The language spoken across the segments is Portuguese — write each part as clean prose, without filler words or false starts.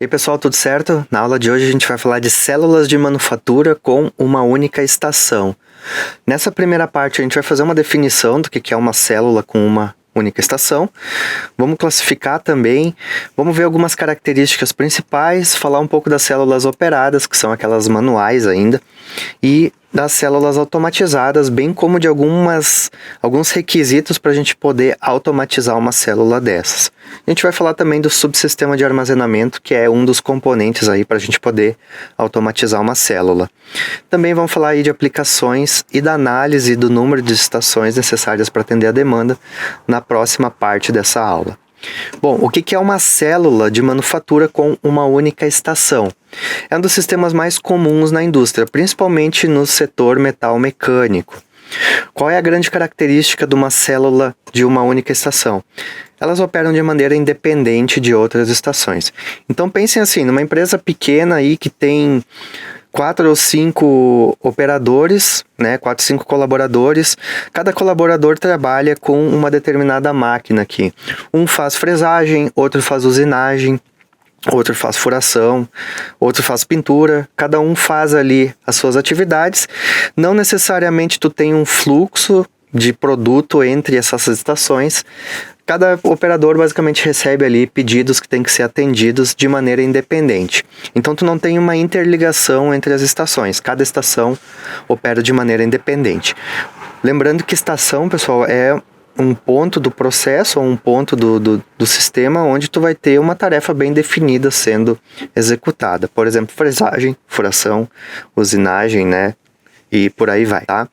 E aí pessoal, tudo certo? Na aula de hoje a gente vai falar de células de manufatura com uma única estação. Nessa primeira parte a gente vai fazer uma definição do que é uma célula com uma única estação. Vamos classificar também, vamos ver algumas características principais, falar um pouco das células operadas, que são aquelas manuais ainda, e das células automatizadas, bem como de alguns requisitos para a gente poder automatizar uma célula dessas. A gente vai falar também do subsistema de armazenamento, que é um dos componentes aí para a gente poder automatizar uma célula. Também vamos falar aí de aplicações e da análise do número de estações necessárias para atender a demanda na próxima parte dessa aula. Bom, o que é uma célula de manufatura com uma única estação? É um dos sistemas mais comuns na indústria, principalmente no setor metal mecânico. Qual é a grande característica de uma célula de uma única estação? Elas operam de maneira independente de outras estações. Então pensem assim, numa empresa pequena aí que tem 4 ou 5 operadores, 4 ou 5 colaboradores. Cada colaborador trabalha com uma determinada máquina aqui. Um faz fresagem, outro faz usinagem, outro faz furação, outro faz pintura. Cada um faz ali as suas atividades. Não necessariamente tu tem um fluxo de produto entre essas estações. Cada operador basicamente recebe ali pedidos que têm que ser atendidos de maneira independente. Então tu não tem uma interligação entre as estações. Cada estação opera de maneira independente. Lembrando que estação, pessoal, é um ponto do processo ou um ponto do sistema onde tu vai ter uma tarefa bem definida sendo executada. Por exemplo, fresagem, furação, usinagem, e por aí vai, tá?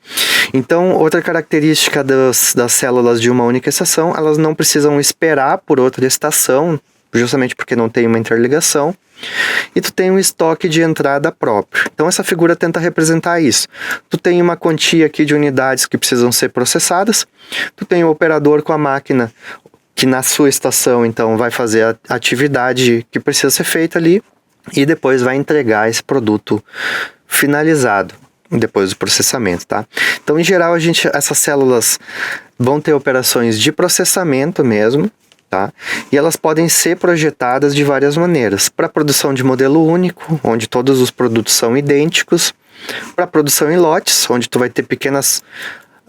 Então, outra característica das células de uma única estação, elas não precisam esperar por outra estação, justamente porque não tem uma interligação, e tu tem um estoque de entrada próprio. Então, essa figura tenta representar isso. Tu tem uma quantia aqui de unidades que precisam ser processadas, tu tem o operador com a máquina que na sua estação, então, vai fazer a atividade que precisa ser feita ali, e depois vai entregar esse produto finalizado depois do processamento, tá? Então, em geral, essas células vão ter operações de processamento mesmo, tá? E elas podem ser projetadas de várias maneiras. Para produção de modelo único, onde todos os produtos são idênticos. Para produção em lotes, onde tu vai ter pequenas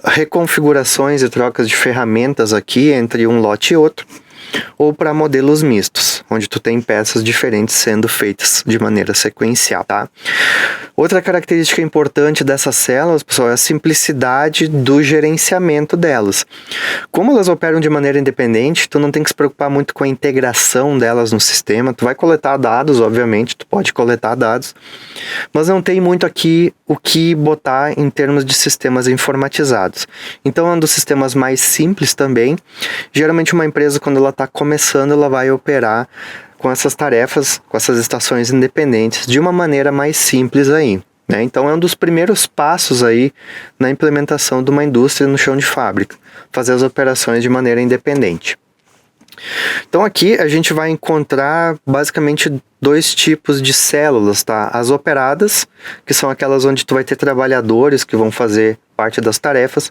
reconfigurações e trocas de ferramentas aqui entre um lote e outro. Ou para modelos mistos, onde tu tem peças diferentes sendo feitas de maneira sequencial, tá? Outra característica importante dessas células, pessoal, é a simplicidade do gerenciamento delas. Como elas operam de maneira independente, tu não tem que se preocupar muito com a integração delas no sistema. Tu vai coletar dados, obviamente, tu pode coletar dados, mas não tem muito aqui o que botar em termos de sistemas informatizados. Então é um dos sistemas mais simples também. Geralmente uma empresa, quando ela está começando, ela vai operar com essas tarefas, com essas estações independentes, de uma maneira mais simples aí, Então é um dos primeiros passos aí na implementação de uma indústria no chão de fábrica, fazer as operações de maneira independente. Então aqui a gente vai encontrar basicamente 2 tipos de células, tá? As operadas, que são aquelas onde tu vai ter trabalhadores que vão fazer parte das tarefas,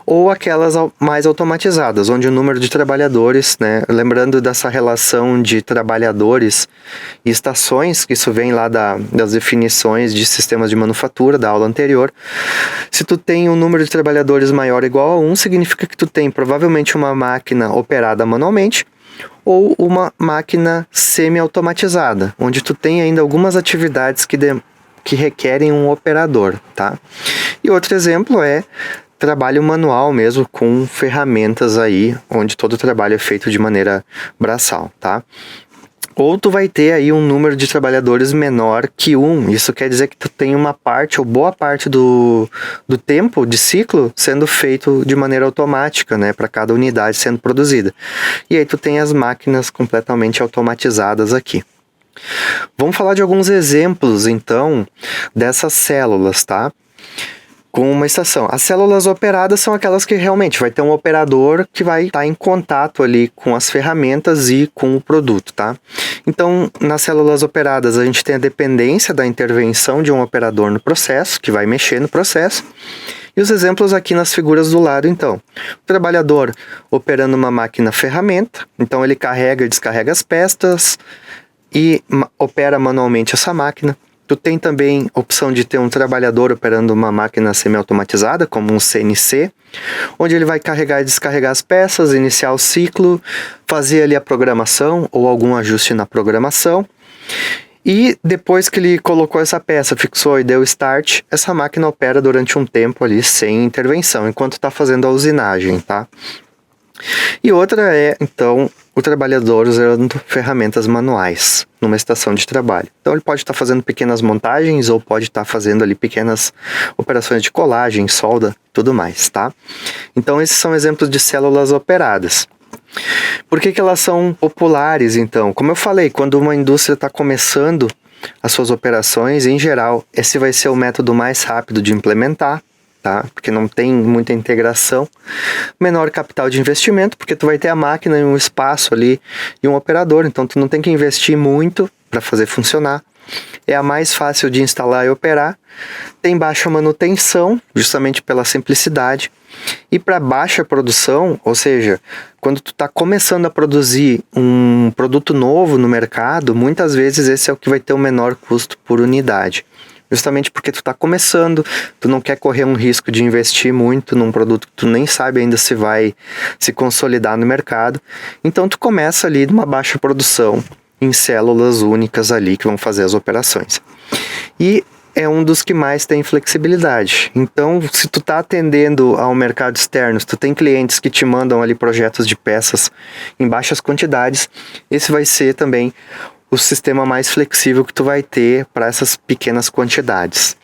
ou aquelas mais automatizadas, onde o número de trabalhadores, lembrando dessa relação de trabalhadores e estações, que isso vem lá das definições de sistemas de manufatura da aula anterior. Se tu tem um número de trabalhadores maior ou igual a 1, significa que tu tem provavelmente uma máquina operada manualmente, ou uma máquina semi-automatizada, onde tu tem ainda algumas atividades que requerem um operador, tá? E outro exemplo é trabalho manual mesmo, com ferramentas aí, onde todo o trabalho é feito de maneira braçal, tá? Ou tu vai ter aí um número de trabalhadores menor que 1. Isso quer dizer que tu tem uma parte, ou boa parte do tempo de ciclo sendo feito de maneira automática, para cada unidade sendo produzida. E aí tu tem as máquinas completamente automatizadas aqui. Vamos falar de alguns exemplos, então, dessas células, tá? Com uma estação. As células operadas são aquelas que realmente vai ter um operador que vai estar em contato ali com as ferramentas e com o produto, tá? Então, nas células operadas, a gente tem a dependência da intervenção de um operador no processo, que vai mexer no processo. E os exemplos aqui nas figuras do lado, então. O trabalhador operando uma máquina ferramenta, então ele carrega e descarrega as peças, e opera manualmente essa máquina. Tu tem também a opção de ter um trabalhador operando uma máquina semi-automatizada, como um CNC, onde ele vai carregar e descarregar as peças, iniciar o ciclo, fazer ali a programação ou algum ajuste na programação. E depois que ele colocou essa peça, fixou e deu start, essa máquina opera durante um tempo ali sem intervenção, enquanto está fazendo a usinagem, tá? E outra é, então, o trabalhador usando ferramentas manuais numa estação de trabalho. Então ele pode estar fazendo pequenas montagens ou pode estar fazendo ali pequenas operações de colagem, solda, tudo mais, tá? Então esses são exemplos de células operadas. Por que elas são populares, então? Como eu falei, quando uma indústria está começando as suas operações, em geral, esse vai ser o método mais rápido de implementar, tá? Porque não tem muita integração. Menor capital de investimento, porque tu vai ter a máquina e um espaço ali e um operador, então tu não tem que investir muito para fazer funcionar. É a mais fácil de instalar e operar. Tem baixa manutenção, justamente pela simplicidade. E para baixa produção, ou seja, quando tu está começando a produzir um produto novo no mercado, muitas vezes esse é o que vai ter o menor custo por unidade. Justamente porque tu está começando, tu não quer correr um risco de investir muito num produto que tu nem sabe ainda se vai se consolidar no mercado. Então tu começa ali de uma baixa produção em células únicas ali que vão fazer as operações. E é um dos que mais tem flexibilidade. Então, se tu está atendendo ao mercado externo, se tu tem clientes que te mandam ali projetos de peças em baixas quantidades, esse vai ser também o sistema mais flexível que tu vai ter para essas pequenas quantidades.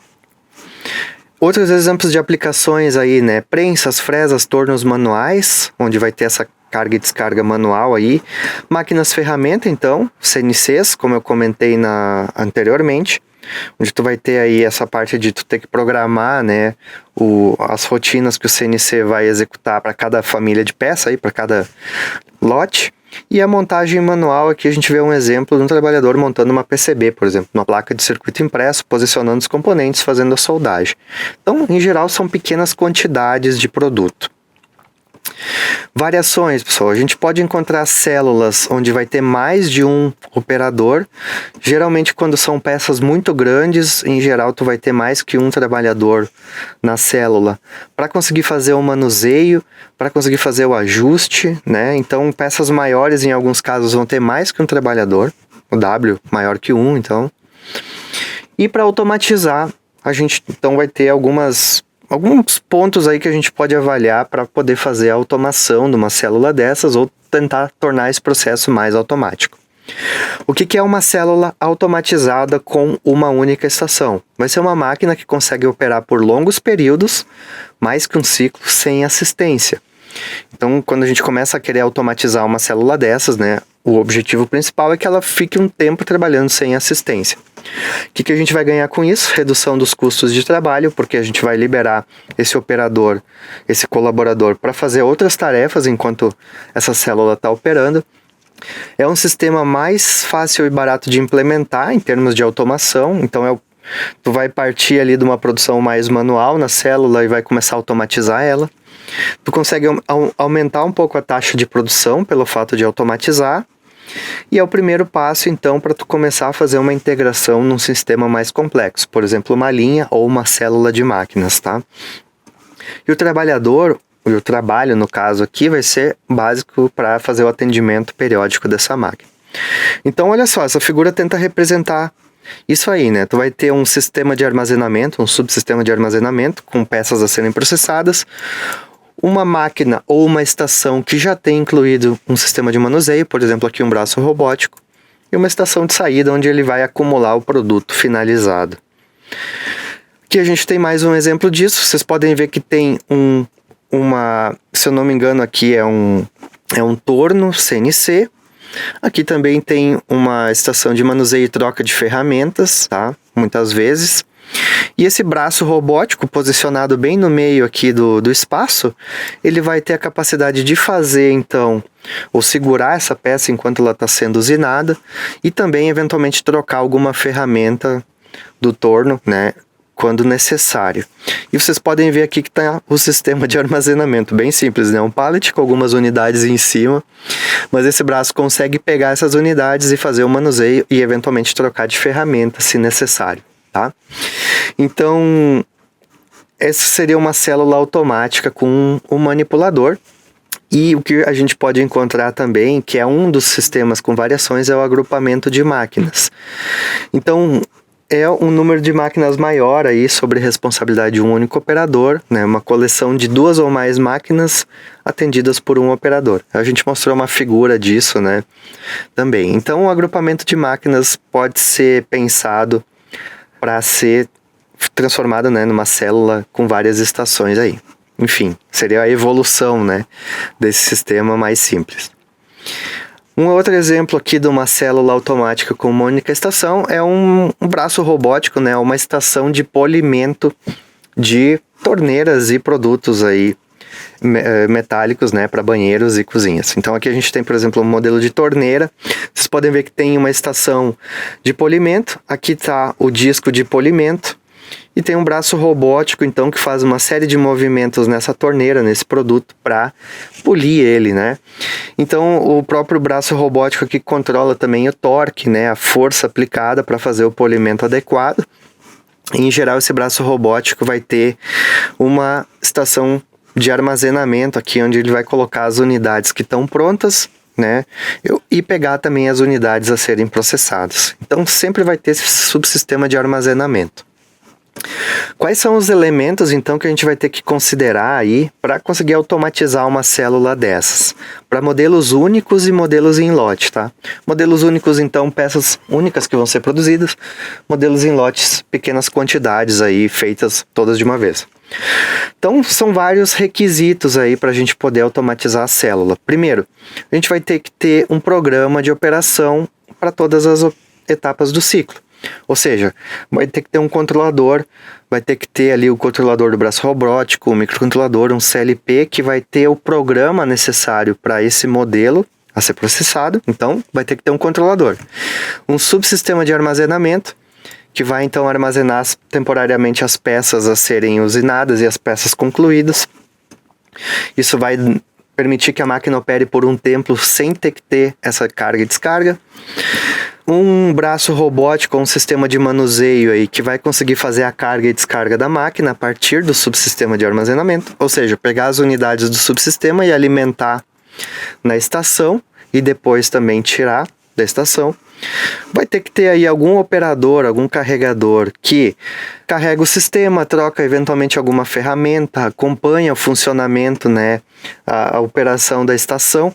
Outros exemplos de aplicações aí, né? Prensas, fresas, tornos manuais, onde vai ter essa carga e descarga manual aí. Máquinas ferramenta, então, CNCs, como eu comentei anteriormente, onde tu vai ter aí essa parte de tu ter que programar, né, as rotinas que o CNC vai executar para cada família de peça aí, para cada lote. E a montagem manual, aqui a gente vê um exemplo de um trabalhador montando uma PCB, por exemplo, uma placa de circuito impresso, posicionando os componentes, fazendo a soldagem. Então, em geral, são pequenas quantidades de produto. Variações, pessoal. A gente pode encontrar células onde vai ter mais de um operador. Geralmente, quando são peças muito grandes, em geral, tu vai ter mais que um trabalhador na célula para conseguir fazer o manuseio, para conseguir fazer o ajuste, né? Então, peças maiores, em alguns casos, vão ter mais que um trabalhador. O W maior que um, então. E para automatizar, a gente então vai ter alguns pontos aí que a gente pode avaliar para poder fazer a automação de uma célula dessas ou tentar tornar esse processo mais automático. O que é uma célula automatizada com uma única estação? Vai ser uma máquina que consegue operar por longos períodos, mais que um ciclo, sem assistência. Então, quando a gente começa a querer automatizar uma célula dessas, né, o objetivo principal é que ela fique um tempo trabalhando sem assistência. O que a gente vai ganhar com isso? Redução dos custos de trabalho, porque a gente vai liberar esse operador, esse colaborador, para fazer outras tarefas enquanto essa célula está operando. É um sistema mais fácil e barato de implementar em termos de automação, então tu vai partir ali de uma produção mais manual na célula e vai começar a automatizar ela. Tu consegue aumentar um pouco a taxa de produção pelo fato de automatizar. E é o primeiro passo, então, para tu começar a fazer uma integração num sistema mais complexo. Por exemplo, uma linha ou uma célula de máquinas, tá? E o trabalho, no caso aqui, vai ser básico para fazer o atendimento periódico dessa máquina. Então, olha só, essa figura tenta representar isso aí, né? Tu vai ter um sistema de armazenamento, um subsistema de armazenamento com peças a serem processadas, uma máquina ou uma estação que já tem incluído um sistema de manuseio, por exemplo, aqui um braço robótico, e uma estação de saída onde ele vai acumular o produto finalizado. Aqui a gente tem mais um exemplo disso. Vocês podem ver que tem se eu não me engano, aqui é um torno CNC. Aqui também tem uma estação de manuseio e troca de ferramentas, tá? Muitas vezes. E esse braço robótico, posicionado bem no meio aqui do espaço, ele vai ter a capacidade de fazer, então, ou segurar essa peça enquanto ela está sendo usinada, e também, eventualmente, trocar alguma ferramenta do torno, né, quando necessário. E vocês podem ver aqui que está o sistema de armazenamento, bem simples, né? Um pallet com algumas unidades em cima, mas esse braço consegue pegar essas unidades e fazer o manuseio e eventualmente trocar de ferramenta se necessário, tá? Então, essa seria uma célula automática com um manipulador. E o que a gente pode encontrar também, que é um dos sistemas com variações, é o agrupamento de máquinas. Então, é um número de máquinas maior aí sobre responsabilidade de um único operador, né? Uma coleção de 2 ou mais máquinas atendidas por um operador. A gente mostrou uma figura disso, né? Também. Então, o agrupamento de máquinas pode ser pensado para ser transformado, né, numa célula com várias estações aí. Enfim, seria a evolução, né, desse sistema mais simples. Um outro exemplo aqui de uma célula automática com uma única estação é um braço robótico, né, uma estação de polimento de torneiras e produtos aí metálicos, né, para banheiros e cozinhas. Então aqui a gente tem, por exemplo, um modelo de torneira. Vocês podem ver que tem uma estação de polimento. Aqui está o disco de polimento. E tem um braço robótico, então, que faz uma série de movimentos nessa torneira, nesse produto, para polir ele, né? Então, o próprio braço robótico aqui controla também o torque, né? A força aplicada para fazer o polimento adequado. Em geral, esse braço robótico vai ter uma estação de armazenamento aqui, onde ele vai colocar as unidades que estão prontas, né? E pegar também as unidades a serem processadas. Então, sempre vai ter esse subsistema de armazenamento. Quais são os elementos, então, que a gente vai ter que considerar aí para conseguir automatizar uma célula dessas? Para modelos únicos e modelos em lote, tá? Modelos únicos, então, peças únicas que vão ser produzidas. Modelos em lotes, pequenas quantidades aí, feitas todas de uma vez. Então, são vários requisitos aí para a gente poder automatizar a célula. Primeiro, a gente vai ter que ter um programa de operação para todas as etapas do ciclo. Ou seja, vai ter que ter um controlador, vai ter que ter ali o controlador do braço robótico, o microcontrolador, um CLP que vai ter o programa necessário para esse modelo a ser processado. Então, vai ter que ter um controlador. Um subsistema de armazenamento que vai então armazenar temporariamente as peças a serem usinadas e as peças concluídas. Isso vai permitir que a máquina opere por um tempo sem ter que ter essa carga e descarga. Um braço robótico, um sistema de manuseio aí que vai conseguir fazer a carga e descarga da máquina a partir do subsistema de armazenamento, ou seja, pegar as unidades do subsistema e alimentar na estação e depois também tirar da estação. Vai ter que ter aí algum operador, algum carregador que carrega o sistema, troca eventualmente alguma ferramenta, acompanha o funcionamento, né, a operação da estação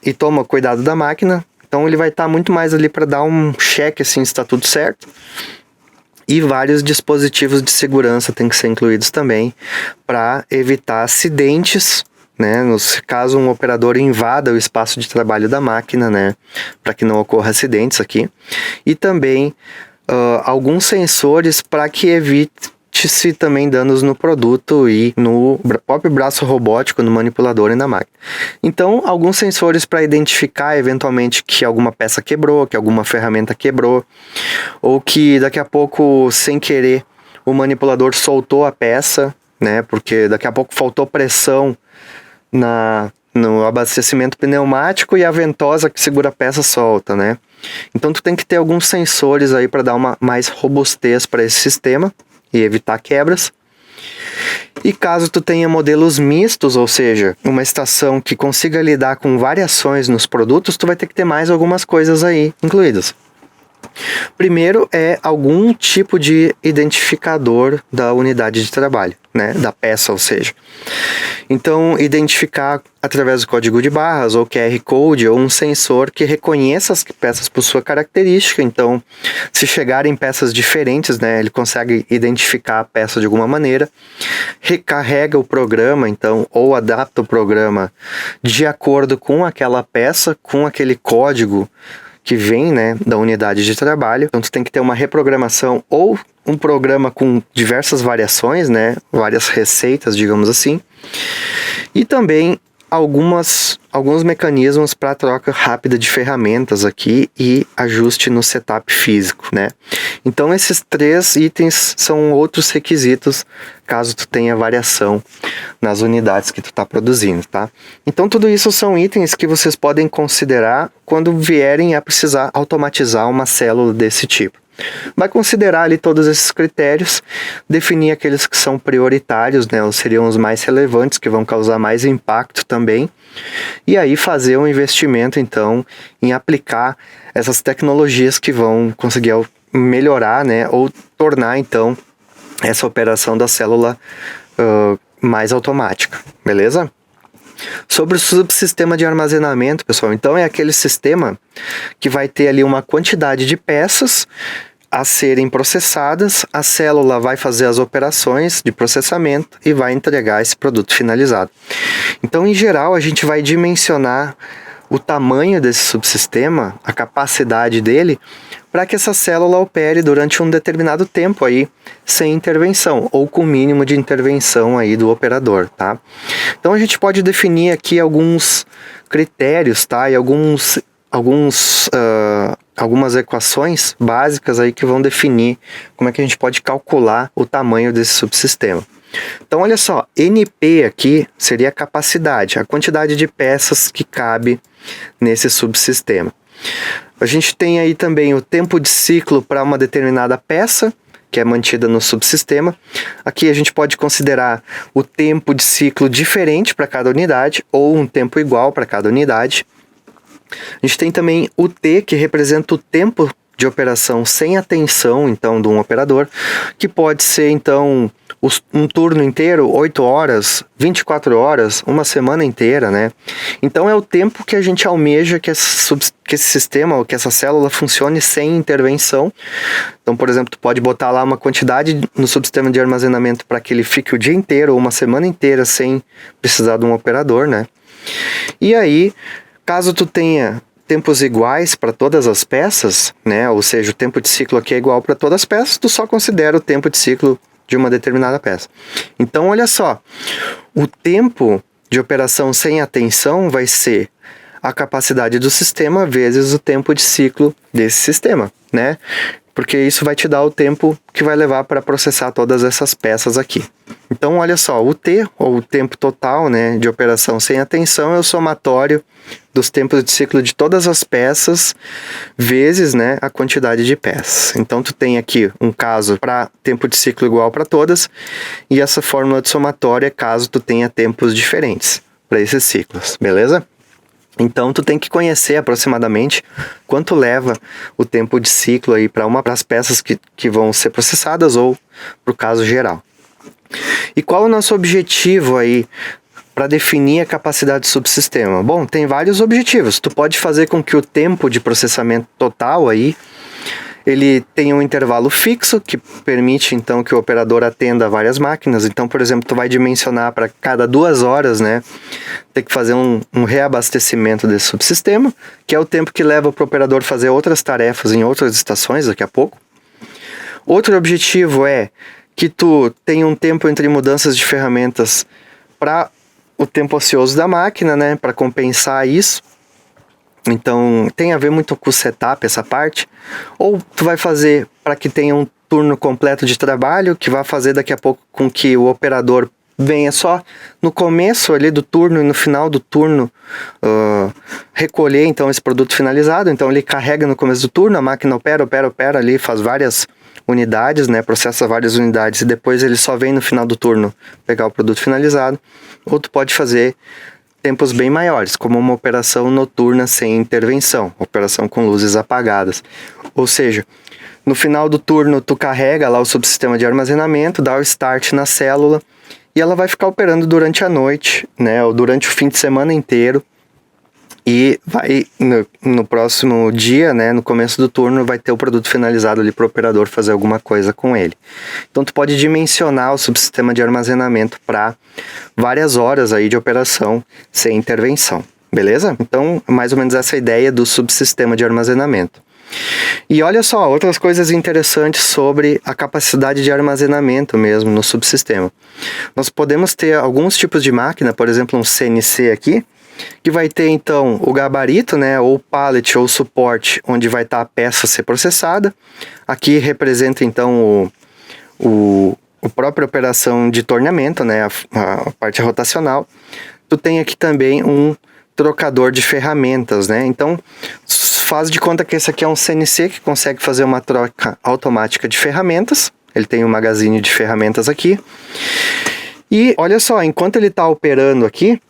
e toma cuidado da máquina. Então ele vai estar muito mais ali para dar um check assim, se está tudo certo. E vários dispositivos de segurança têm que ser incluídos também para evitar acidentes, né? Caso um operador invada o espaço de trabalho da máquina, né? Para que não ocorra acidentes aqui. E também alguns sensores para que evite-se também danos no produto e no próprio braço robótico, no manipulador e na máquina. Então, alguns sensores para identificar eventualmente que alguma peça quebrou, que alguma ferramenta quebrou, ou que daqui a pouco, sem querer, o manipulador soltou a peça, né? Porque daqui a pouco faltou pressão no abastecimento pneumático e a ventosa que segura a peça solta, né? Então, tu tem que ter alguns sensores aí para dar uma mais robustez para esse sistema e evitar quebras. E caso tu tenha modelos mistos, ou seja, uma estação que consiga lidar com variações nos produtos, tu vai ter que ter mais algumas coisas aí incluídas. Primeiro é algum tipo de identificador da unidade de trabalho, né, da peça, ou seja. Então, identificar através do código de barras, ou QR Code, ou um sensor que reconheça as peças por sua característica. Então, se chegarem peças diferentes, né, ele consegue identificar a peça de alguma maneira, recarrega o programa, então, ou adapta o programa de acordo com aquela peça, com aquele código que vem, né, da unidade de trabalho. Então, tu tem que ter uma reprogramação ou um programa com diversas variações, né, várias receitas, digamos assim. E também alguns mecanismos para troca rápida de ferramentas aqui e ajuste no setup físico, né? Então esses 3 itens são outros requisitos caso tu tenha variação nas unidades que tu está produzindo, tá? Então tudo isso são itens que vocês podem considerar quando vierem a precisar automatizar uma célula desse tipo. Vai considerar ali todos esses critérios, definir aqueles que são prioritários, né, ou seriam os mais relevantes, que vão causar mais impacto também, e aí fazer um investimento, então, em aplicar essas tecnologias que vão conseguir melhorar, né, ou tornar, então, essa operação da célula mais automática, beleza? Sobre o subsistema de armazenamento, pessoal, então é aquele sistema que vai ter ali uma quantidade de peças a serem processadas, a célula vai fazer as operações de processamento e vai entregar esse produto finalizado. Então, em geral, a gente vai dimensionar o tamanho desse subsistema, a capacidade dele, para que essa célula opere durante um determinado tempo aí, sem intervenção, ou com o mínimo de intervenção aí do operador, tá? Então a gente pode definir aqui alguns critérios, tá? E algumas equações básicas aí que vão definir como é que a gente pode calcular o tamanho desse subsistema. Então olha só, NP aqui seria a capacidade, a quantidade de peças que cabe nesse subsistema. A gente tem aí também o tempo de ciclo para uma determinada peça, que é mantida no subsistema. Aqui a gente pode considerar o tempo de ciclo diferente para cada unidade, ou um tempo igual para cada unidade. A gente tem também o T, que representa o tempo de operação sem atenção, então, de um operador, que pode ser, então, um turno inteiro, 8 horas, 24 horas, uma semana inteira, né? Então, é o tempo que a gente almeja que esse sistema, ou que essa célula funcione sem intervenção. Então, por exemplo, tu pode botar lá uma quantidade no subsistema de armazenamento para que ele fique o dia inteiro, ou uma semana inteira, sem precisar de um operador, né? E aí, caso tu tenha tempos iguais para todas as peças, né? Ou seja, o tempo de ciclo aqui é igual para todas as peças, tu só considera o tempo de ciclo de uma determinada peça. Então, olha só, o tempo de operação sem atenção vai ser a capacidade do sistema vezes o tempo de ciclo desse sistema, né? Porque isso vai te dar o tempo que vai levar para processar todas essas peças aqui. Então, olha só, o T, ou o tempo total, né, de operação sem atenção, é o somatório dos tempos de ciclo de todas as peças, vezes, né, a quantidade de peças. Então, tu tem aqui um caso para tempo de ciclo igual para todas, e essa fórmula de somatório é caso tu tenha tempos diferentes para esses ciclos, beleza? Então, tu tem que conhecer aproximadamente quanto leva o tempo de ciclo aí para as peças que vão ser processadas, ou para o caso geral. E qual é o nosso objetivo aí para definir a capacidade do subsistema? Bom, tem vários objetivos. Tu pode fazer com que o tempo de processamento total aí, ele tenha um intervalo fixo, que permite então que o operador atenda várias máquinas. Então, por exemplo, tu vai dimensionar para cada 2 horas, né, ter que fazer um reabastecimento desse subsistema, que é o tempo que leva para o operador fazer outras tarefas em outras estações daqui a pouco. Outro objetivo é que tu tenha um tempo entre mudanças de ferramentas para o tempo ocioso da máquina, né, para compensar isso. Então, tem a ver muito com o setup, essa parte. Ou tu vai fazer para que tenha um turno completo de trabalho, que vai fazer daqui a pouco com que o operador venha só no começo ali do turno e no final do turno recolher então esse produto finalizado. Então ele carrega no começo do turno, a máquina opera ali, faz várias unidades, né, processa várias unidades e depois ele só vem no final do turno pegar o produto finalizado. Ou tu pode fazer tempos bem maiores, como uma operação noturna sem intervenção, operação com luzes apagadas. Ou seja, no final do turno tu carrega lá o subsistema de armazenamento, dá o start na célula e ela vai ficar operando durante a noite, né, ou durante o fim de semana inteiro. E vai no próximo dia, né, no começo do turno, vai ter o produto finalizado ali para o operador fazer alguma coisa com ele. Então tu pode dimensionar o subsistema de armazenamento para várias horas aí de operação sem intervenção, beleza? Então, mais ou menos essa ideia do subsistema de armazenamento. E olha só, outras coisas interessantes sobre a capacidade de armazenamento mesmo no subsistema. Nós podemos ter alguns tipos de máquina, por exemplo, um CNC aqui, que vai ter então o gabarito, né, ou pallet ou suporte, onde vai estar a peça a ser processada. Aqui representa então a própria operação de torneamento, né, a parte rotacional. Tu tem aqui também um trocador de ferramentas, né, então faz de conta que esse aqui é um CNC que consegue fazer uma troca automática de ferramentas. Ele tem um magazine de ferramentas aqui. E olha só, enquanto ele está operando aqui,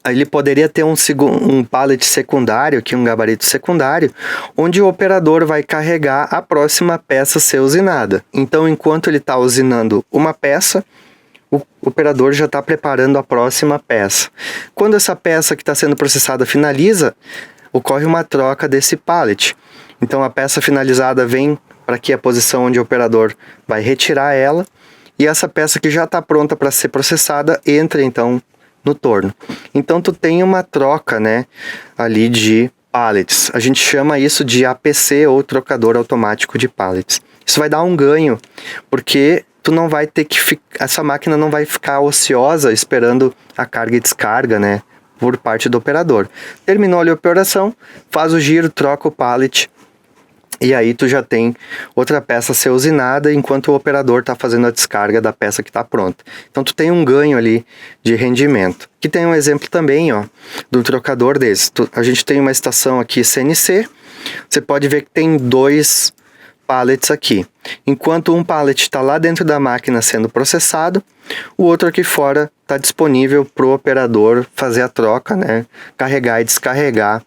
ele poderia ter um pallet secundário, aqui um gabarito secundário, onde o operador vai carregar a próxima peça a ser usinada. Então, enquanto ele está usinando uma peça, o operador já está preparando a próxima peça. Quando essa peça que está sendo processada finaliza, ocorre uma troca desse pallet. Então, a peça finalizada vem para aqui a posição onde o operador vai retirar ela, e essa peça que já está pronta para ser processada entra então no torno. Então tu tem uma troca, né, ali de pallets. A gente chama isso de APC, ou trocador automático de pallets. Isso vai dar um ganho, porque tu não vai ter que essa máquina não vai ficar ociosa esperando a carga e descarga, né, por parte do operador. Terminou ali a operação, faz o giro, troca o pallet, e aí tu já tem outra peça a ser usinada enquanto o operador está fazendo a descarga da peça que está pronta. Então tu tem um ganho ali de rendimento. Aqui tem um exemplo também, ó, de um trocador desse. A gente tem uma estação aqui CNC. Você pode ver que tem 2 pallets aqui. Enquanto um pallet está lá dentro da máquina sendo processado, o outro aqui fora está disponível para o operador fazer a troca, né, carregar e descarregar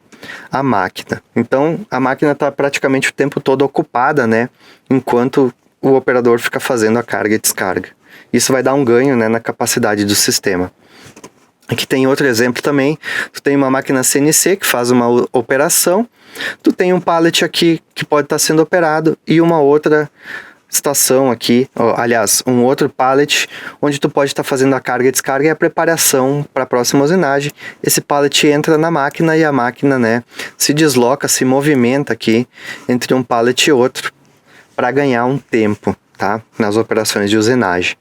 a máquina. Então a máquina está praticamente o tempo todo ocupada, né, enquanto o operador fica fazendo a carga e descarga. Isso vai dar um ganho, né, na capacidade do sistema. Aqui tem outro exemplo também. Tu tem uma máquina CNC que faz uma operação, tu tem um pallet aqui que pode estar sendo operado e uma outra estação aqui, aliás, um outro pallet onde tu pode estar fazendo a carga e descarga e a preparação para a próxima usinagem. Esse pallet entra na máquina e a máquina, né, se desloca, se movimenta aqui entre um pallet e outro para ganhar um tempo, tá, nas operações de usinagem.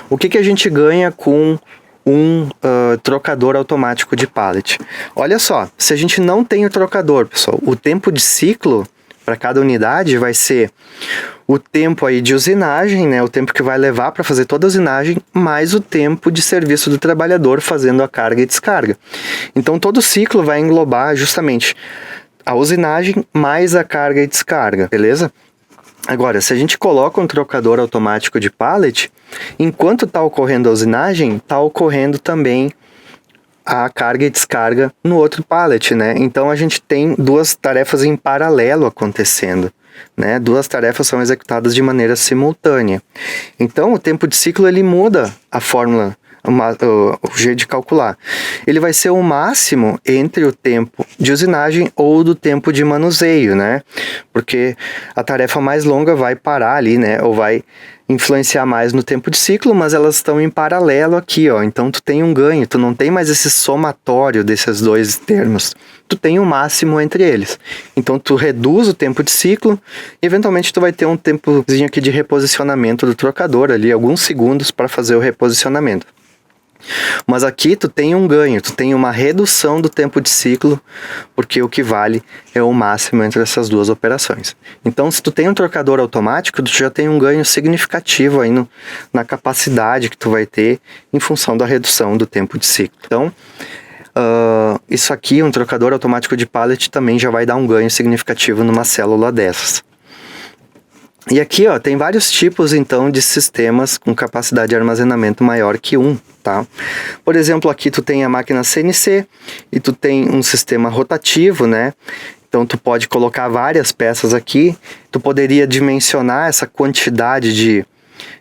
O que a gente ganha com um trocador automático de pallet? Olha só, se a gente não tem o trocador, pessoal, o tempo de ciclo para cada unidade vai ser o tempo aí de usinagem, né, o tempo que vai levar para fazer toda a usinagem, mais o tempo de serviço do trabalhador fazendo a carga e descarga. Então todo o ciclo vai englobar justamente a usinagem mais a carga e descarga, beleza? Agora, se a gente coloca um trocador automático de pallet, enquanto está ocorrendo a usinagem, está ocorrendo também a carga e descarga no outro pallet, né? Então a gente tem 2 tarefas em paralelo acontecendo, né? 2 tarefas são executadas de maneira simultânea. Então o tempo de ciclo ele muda a fórmula, o jeito de calcular. Ele vai ser o máximo entre o tempo de usinagem ou do tempo de manuseio, né? Porque a tarefa mais longa vai parar ali, né? Ou vai influenciar mais no tempo de ciclo, mas elas estão em paralelo aqui, ó. Então tu tem um ganho, tu não tem mais esse somatório desses 2 termos. Tu tem um máximo entre eles. Então tu reduz o tempo de ciclo e eventualmente tu vai ter um tempozinho aqui de reposicionamento do trocador ali, alguns segundos para fazer o reposicionamento. Mas aqui tu tem um ganho, tu tem uma redução do tempo de ciclo, porque o que vale é o máximo entre essas 2 operações. Então, se tu tem um trocador automático, tu já tem um ganho significativo aí na capacidade que tu vai ter em função da redução do tempo de ciclo. Então, isso aqui, um trocador automático de pallet, também já vai dar um ganho significativo numa célula dessas. E aqui, ó, tem vários tipos, então, de sistemas com capacidade de armazenamento maior que um, tá? Por exemplo, aqui tu tem a máquina CNC e tu tem um sistema rotativo, né? Então, tu pode colocar várias peças aqui. Tu poderia dimensionar essa quantidade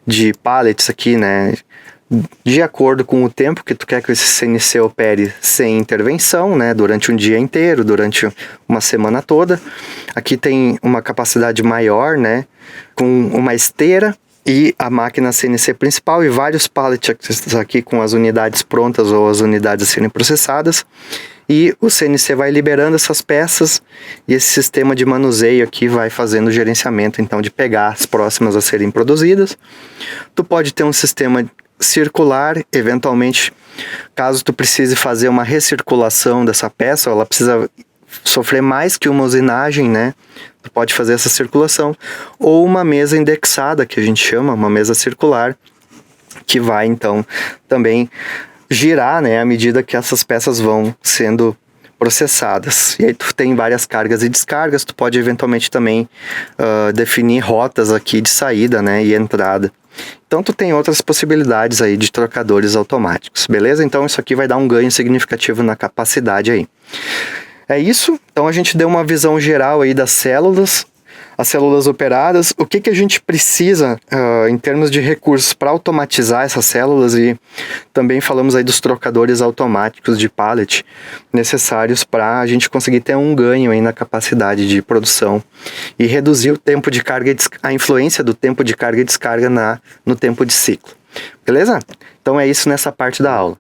de pallets aqui, né? De acordo com o tempo que tu quer que esse CNC opere sem intervenção, né, durante um dia inteiro, durante uma semana toda. Aqui tem uma capacidade maior, né, com uma esteira e a máquina CNC principal e vários pallets aqui com as unidades prontas ou as unidades a serem processadas. e o CNC vai liberando essas peças e esse sistema de manuseio aqui vai fazendo o gerenciamento, então, de pegar as próximas a serem produzidas. Tu pode ter um sistema circular, eventualmente, caso tu precise fazer uma recirculação dessa peça, ela precisa sofrer mais que uma usinagem, né? Tu pode fazer essa circulação, ou uma mesa indexada, que a gente chama, uma mesa circular, que vai, então, também girar, né, à medida que essas peças vão sendo processadas. E aí tu tem várias cargas e descargas, tu pode eventualmente também definir rotas aqui de saída, né, e entrada. Então tu tem outras possibilidades aí de trocadores automáticos, beleza? Então isso aqui vai dar um ganho significativo na capacidade aí. É isso, então a gente deu uma visão geral aí das células, as células operadas, o que a gente precisa em termos de recursos para automatizar essas células, e também falamos aí dos trocadores automáticos de pallet necessários para a gente conseguir ter um ganho aí na capacidade de produção e reduzir o tempo de carga, a influência do tempo de carga e descarga no tempo de ciclo. Beleza? Então é isso nessa parte da aula.